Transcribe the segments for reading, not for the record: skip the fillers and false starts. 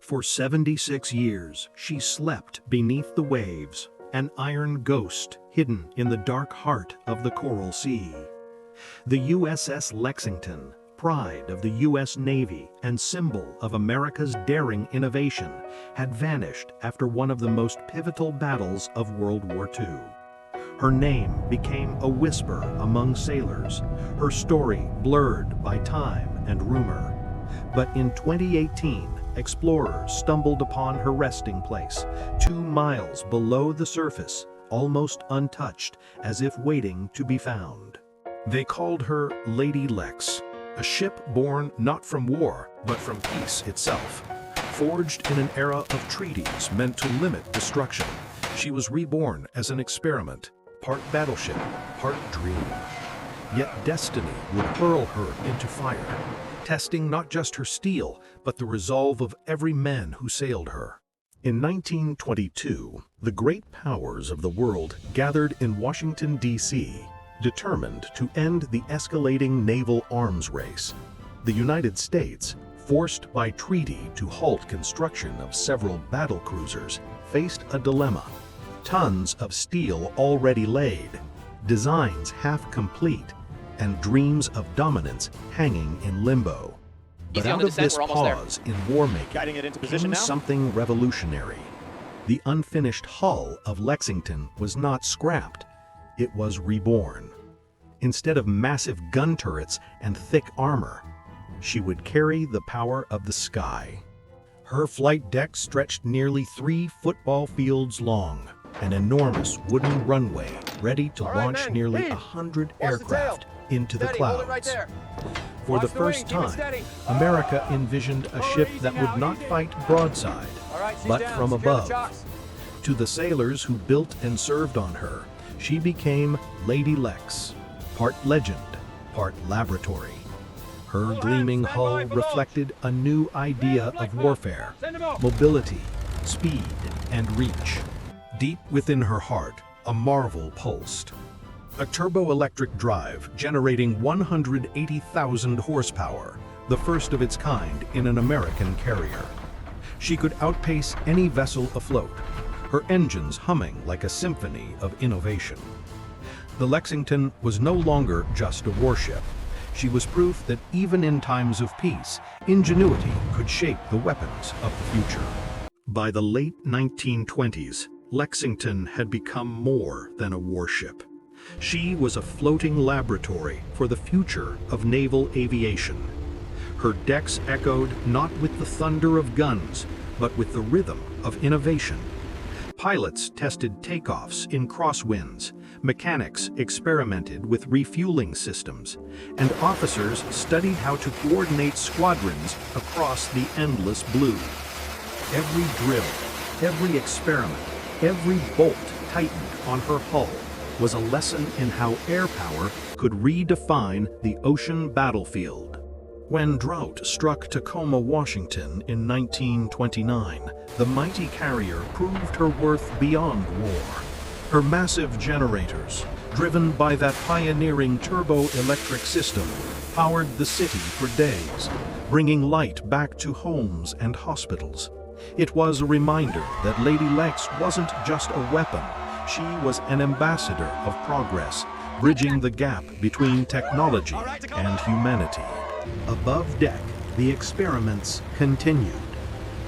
For 76 years, she slept beneath the waves, an iron ghost hidden in the dark heart of the Coral Sea. The USS Lexington, pride of the U.S. Navy and symbol of America's daring innovation, had vanished after one of the most pivotal battles of World War II. Her name became a whisper among sailors, her story blurred by time and rumor. But in 2018, explorers stumbled upon her resting place, 2 miles below the surface, almost untouched, as if waiting to be found. They called her Lady Lex, a ship born not from war, but from peace itself. Forged in an era of treaties meant to limit destruction, she was reborn as an experiment, part battleship, part dream. Yet destiny would hurl her into fire, testing not just her steel, but the resolve of every man who sailed her. In 1922, the great powers of the world gathered in Washington, D.C., determined to end the escalating naval arms race. The United States, forced by treaty to halt construction of several battle cruisers, faced a dilemma. Tons of steel already laid, designs half complete, and dreams of dominance hanging in limbo. But out of this pause in war-making came something revolutionary. The unfinished hull of Lexington was not scrapped, it was reborn. Instead of massive gun turrets and thick armor, she would carry the power of the sky. Her flight deck stretched nearly 3 football fields long, an enormous wooden runway ready to launch nearly 100 aircraft into the clouds. For the first time, America envisioned a ship that would not fight broadside, but from above. To the sailors who built and served on her, she became Lady Lex, part legend, part laboratory. Her gleaming hull reflected a new idea of warfare: mobility, speed, and reach. Deep within her heart, a marvel pulsed. A turbo-electric drive generating 180,000 horsepower, the first of its kind in an American carrier. She could outpace any vessel afloat, her engines humming like a symphony of innovation. The Lexington was no longer just a warship. She was proof that even in times of peace, ingenuity could shape the weapons of the future. By the late 1920s, Lexington had become more than a warship. She was a floating laboratory for the future of naval aviation. Her decks echoed not with the thunder of guns, but with the rhythm of innovation. Pilots tested takeoffs in crosswinds, mechanics experimented with refueling systems, and officers studied how to coordinate squadrons across the endless blue. Every drill, every experiment, every bolt tightened on her hull was a lesson in how air power could redefine the ocean battlefield. When drought struck Tacoma, Washington in 1929, the mighty carrier proved her worth beyond war. Her massive generators, driven by that pioneering turbo-electric system, powered the city for days, bringing light back to homes and hospitals. It was a reminder that Lady Lex wasn't just a weapon. She was an ambassador of progress, bridging the gap between technology and humanity. Above deck, the experiments continued.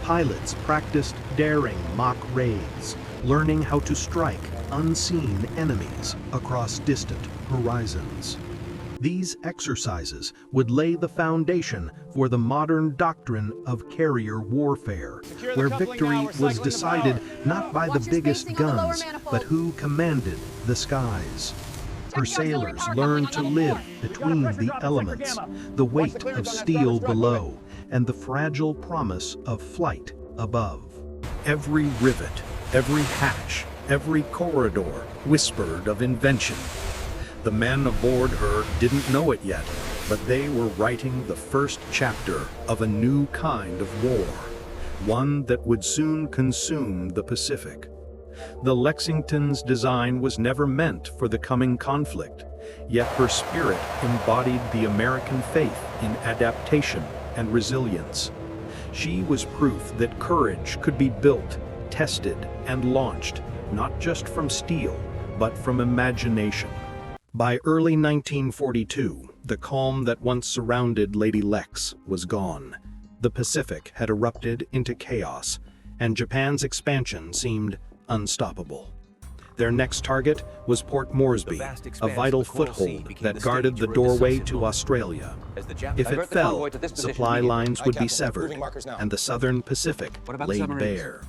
Pilots practiced daring mock raids, learning how to strike unseen enemies across distant horizons. These exercises would lay the foundation for the modern doctrine of carrier warfare, where victory was decided not by the biggest guns, but who commanded the skies. Her sailors learned to live between the elements, the weight of steel below, and the fragile promise of flight above. Every rivet, every hatch, every corridor whispered of invention. The men aboard her didn't know it yet, but they were writing the first chapter of a new kind of war, one that would soon consume the Pacific. The Lexington's design was never meant for the coming conflict, yet her spirit embodied the American faith in adaptation and resilience. She was proof that courage could be built, tested, and launched, not just from steel, but from imagination. By early 1942, the calm that once surrounded Lady Lex was gone. The Pacific had erupted into chaos, and Japan's expansion seemed unstoppable. Their next target was Port Moresby, a vital foothold that guarded the doorway to Australia. If it fell, supply lines would be severed, and the southern Pacific laid bare.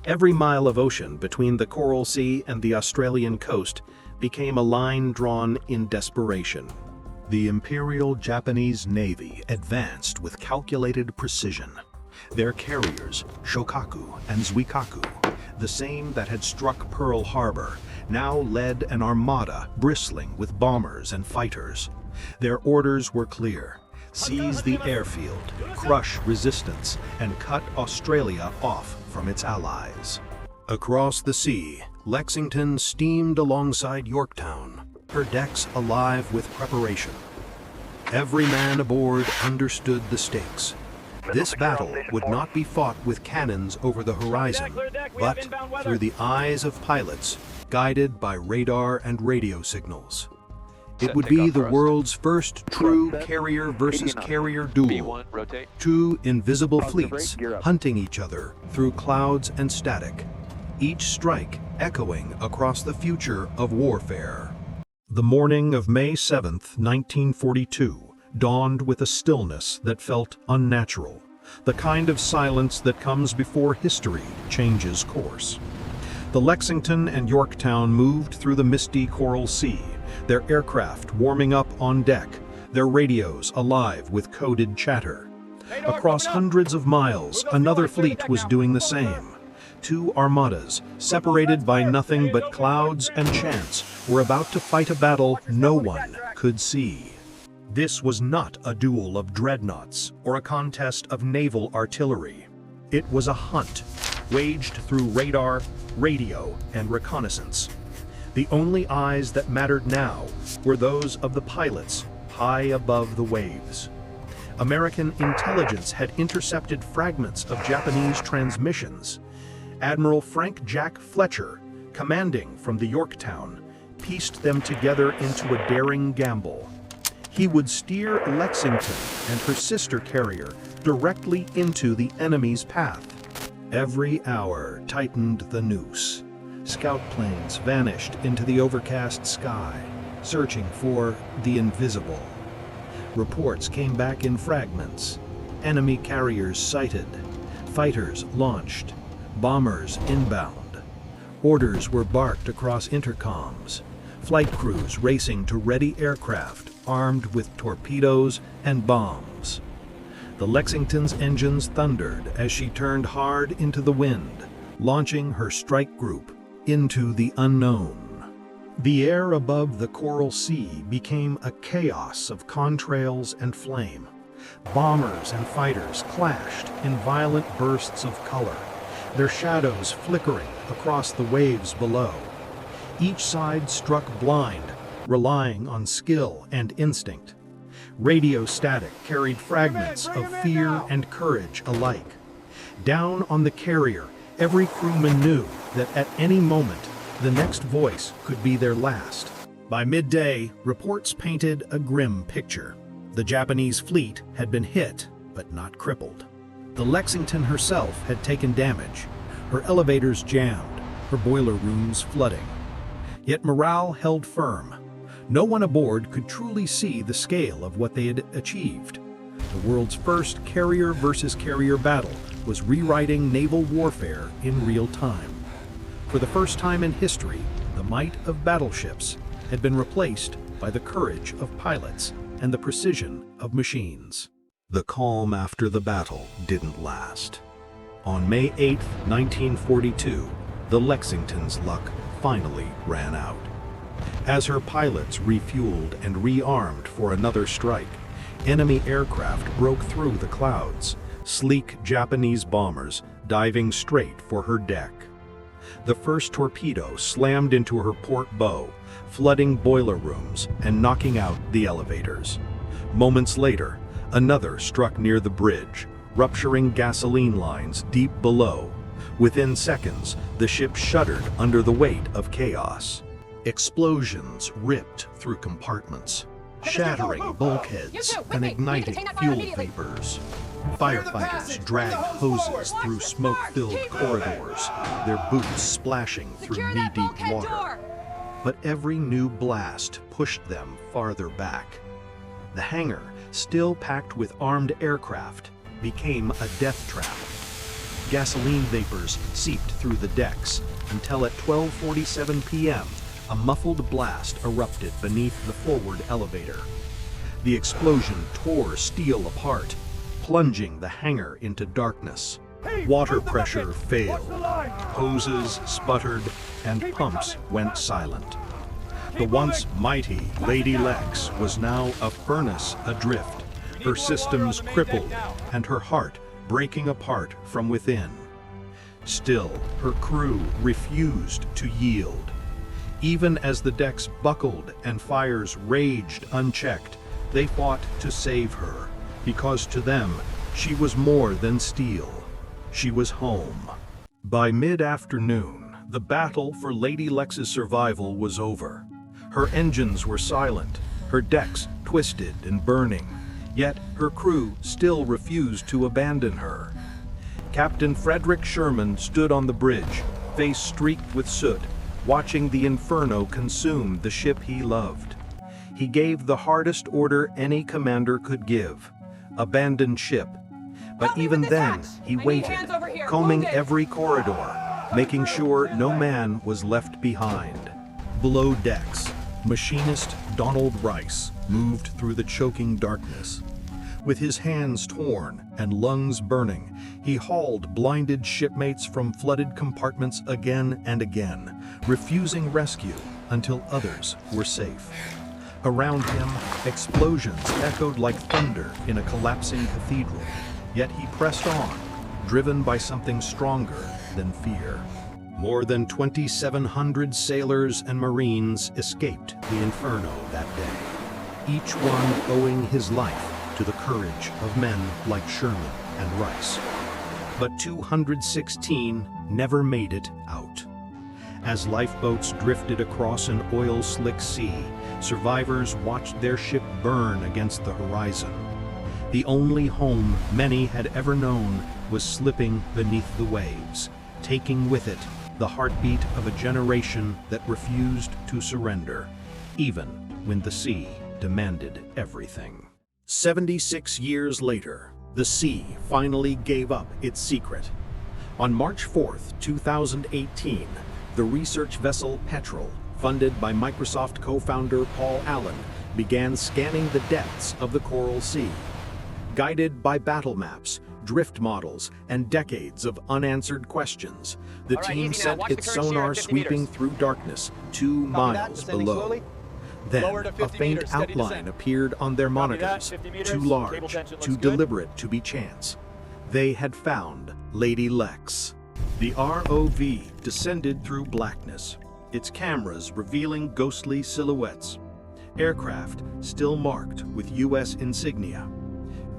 Every mile of ocean between the Coral Sea and the Australian coast became a line drawn in desperation. The Imperial Japanese Navy advanced with calculated precision. Their carriers, Shokaku and Zuikaku, the same that had struck Pearl Harbor, now led an armada bristling with bombers and fighters. Their orders were clear: seize the airfield, crush resistance, and cut Australia off from its allies. Across the sea, Lexington steamed alongside Yorktown, her decks alive with preparation. Every man aboard understood the stakes. This battle would not be fought with cannons over the horizon, but through the eyes of pilots, guided by radar and radio signals. It would be the world's first true carrier versus carrier duel. Two invisible fleets hunting each other through clouds and static, each strike echoing across the future of warfare. The morning of May 7th, 1942, dawned with a stillness that felt unnatural, the kind of silence that comes before history changes course. The Lexington and Yorktown moved through the misty Coral Sea, their aircraft warming up on deck, their radios alive with coded chatter. Across hundreds of miles, another fleet was doing the same. Two armadas, separated by nothing but clouds and chance, were about to fight a battle no one could see. This was not a duel of dreadnoughts or a contest of naval artillery. It was a hunt, waged through radar, radio, and reconnaissance. The only eyes that mattered now were those of the pilots high above the waves. American intelligence had intercepted fragments of Japanese transmissions. Admiral Frank Jack Fletcher, commanding from the Yorktown, pieced them together into a daring gamble. He would steer Lexington and her sister carrier directly into the enemy's path. Every hour tightened the noose. Scout planes vanished into the overcast sky, searching for the invisible. Reports came back in fragments. Enemy carriers sighted, fighters launched, bombers inbound. Orders were barked across intercoms, flight crews racing to ready aircraft armed with torpedoes and bombs. The Lexington's engines thundered as she turned hard into the wind, launching her strike group into the unknown. The air above the Coral Sea became a chaos of contrails and flame. Bombers and fighters clashed in violent bursts of color, their shadows flickering across the waves below. Each side struck blind, relying on skill and instinct. Radio static carried fragments of fear and courage alike. Down on the carrier, every crewman knew that at any moment, the next voice could be their last. By midday, reports painted a grim picture. The Japanese fleet had been hit, but not crippled. The Lexington herself had taken damage, her elevators jammed, her boiler rooms flooding. Yet morale held firm. No one aboard could truly see the scale of what they had achieved. The world's first carrier versus carrier battle was rewriting naval warfare in real time. For the first time in history, the might of battleships had been replaced by the courage of pilots and the precision of machines. The calm after the battle didn't last. On May 8, 1942, the Lexington's luck finally ran out. As her pilots refueled and rearmed for another strike, enemy aircraft broke through the clouds, sleek Japanese bombers diving straight for her deck. The first torpedo slammed into her port bow, flooding boiler rooms and knocking out the elevators. Moments later, another struck near the bridge, rupturing gasoline lines deep below. Within seconds, the ship shuddered under the weight of chaos. Explosions ripped through compartments, shattering bulkheads and igniting fuel vapors. Firefighters dragged hoses through smoke-filled corridors, their boots splashing through knee-deep water. But every new blast pushed them farther back. The hangar, still packed with armed aircraft, became a death trap. Gasoline vapors seeped through the decks until at 12:47 p.m., a muffled blast erupted beneath the forward elevator. The explosion tore steel apart, plunging the hangar into darkness. Water pressure failed, hoses sputtered, and pumps went silent. The once mighty Lady Lex was now a furnace adrift, her systems crippled and her heart breaking apart from within. Still, her crew refused to yield. Even as the decks buckled and fires raged unchecked, they fought to save her, because to them, she was more than steel. She was home. By mid-afternoon, the battle for Lady Lex's survival was over. Her engines were silent, her decks twisted and burning, yet her crew still refused to abandon her. Captain Frederick Sherman stood on the bridge, face streaked with soot, watching the Inferno consume the ship he loved. He gave the hardest order any commander could give: abandon ship. But even then, he waited, combing every corridor, making sure no man was left behind. Below decks, machinist Donald Rice moved through the choking darkness. With his hands torn and lungs burning, he hauled blinded shipmates from flooded compartments again and again, refusing rescue until others were safe. Around him, explosions echoed like thunder in a collapsing cathedral, yet he pressed on, driven by something stronger than fear. More than 2,700 sailors and Marines escaped the Inferno that day, each one owing his life to the courage of men like Sherman and Rice. But 216 never made it out. As lifeboats drifted across an oil-slick sea, survivors watched their ship burn against the horizon. The only home many had ever known was slipping beneath the waves, taking with it the heartbeat of a generation that refused to surrender, even when the sea demanded everything. 76 years later, the sea finally gave up its secret. On March 4, 2018, the research vessel Petrel, funded by Microsoft co-founder Paul Allen, began scanning the depths of the Coral Sea. Guided by battle maps, drift models, and decades of unanswered questions, the team sent its sonar sweeping through darkness 2 miles below. Then, a faint outline appeared on their monitors, too large, too deliberate to be chance. They had found Lady Lex. The ROV descended through blackness, its cameras revealing ghostly silhouettes. Aircraft still marked with U.S. insignia.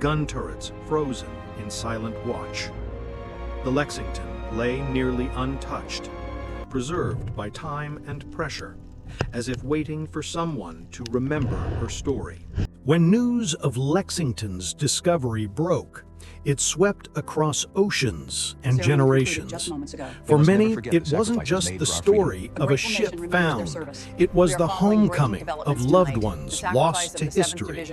Gun turrets frozen in silent watch. The Lexington lay nearly untouched, preserved by time and pressure, as if waiting for someone to remember her story. When news of Lexington's discovery broke, it swept across oceans and generations. For many, it wasn't just the story of a ship found. It was the homecoming of loved ones lost to history.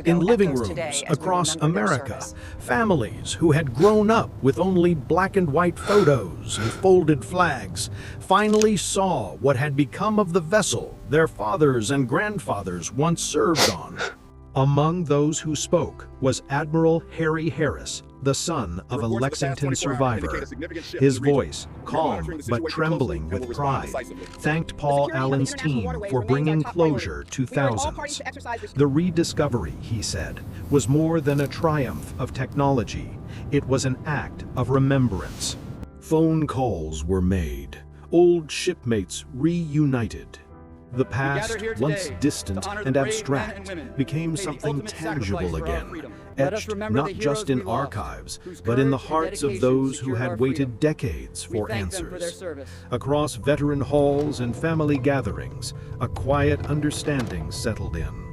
In living rooms across America, families who had grown up with only black and white photos and folded flags finally saw what had become of the vessel their fathers and grandfathers once served on. Among those who spoke was Admiral Harry Harris, the son of a Lexington survivor. His voice, calm but trembling with pride, thanked Paul Allen's team for bringing closure to thousands. The rediscovery, he said, was more than a triumph of technology. It was an act of remembrance. Phone calls were made, old shipmates reunited. The past, once distant and abstract, became something tangible again, etched not just in archives, but in the hearts of those who had waited decades for answers. Across veteran halls and family gatherings, a quiet understanding settled in.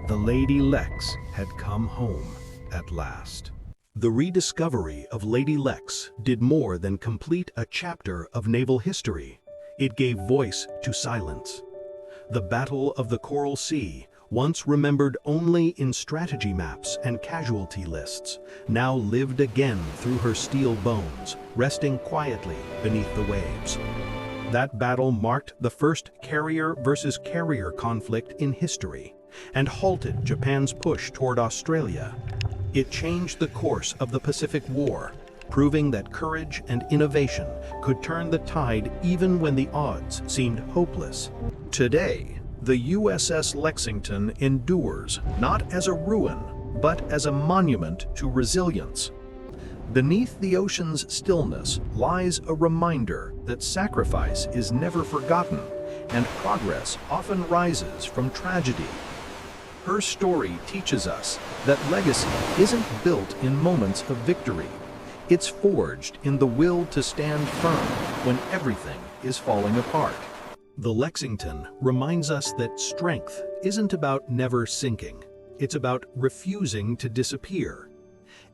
The Lady Lex had come home at last. The rediscovery of Lady Lex did more than complete a chapter of naval history. It gave voice to silence. The Battle of the Coral Sea, once remembered only in strategy maps and casualty lists, now lived again through her steel bones, resting quietly beneath the waves. That battle marked the first carrier versus carrier conflict in history and halted Japan's push toward Australia. It changed the course of the Pacific War, proving that courage and innovation could turn the tide even when the odds seemed hopeless. Today, the USS Lexington endures not as a ruin, but as a monument to resilience. Beneath the ocean's stillness lies a reminder that sacrifice is never forgotten and progress often rises from tragedy. Her story teaches us that legacy isn't built in moments of victory. It's forged in the will to stand firm when everything is falling apart. The Lexington reminds us that strength isn't about never sinking. It's about refusing to disappear.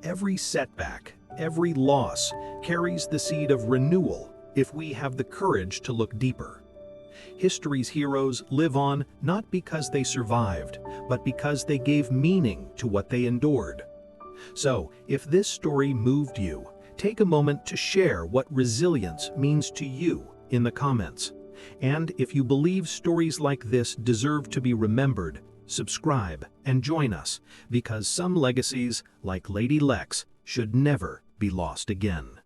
Every setback, every loss carries the seed of renewal if we have the courage to look deeper. History's heroes live on not because they survived, but because they gave meaning to what they endured. So, if this story moved you, take a moment to share what resilience means to you in the comments. And if you believe stories like this deserve to be remembered, subscribe and join us, because some legacies, like Lady Lex, should never be lost again.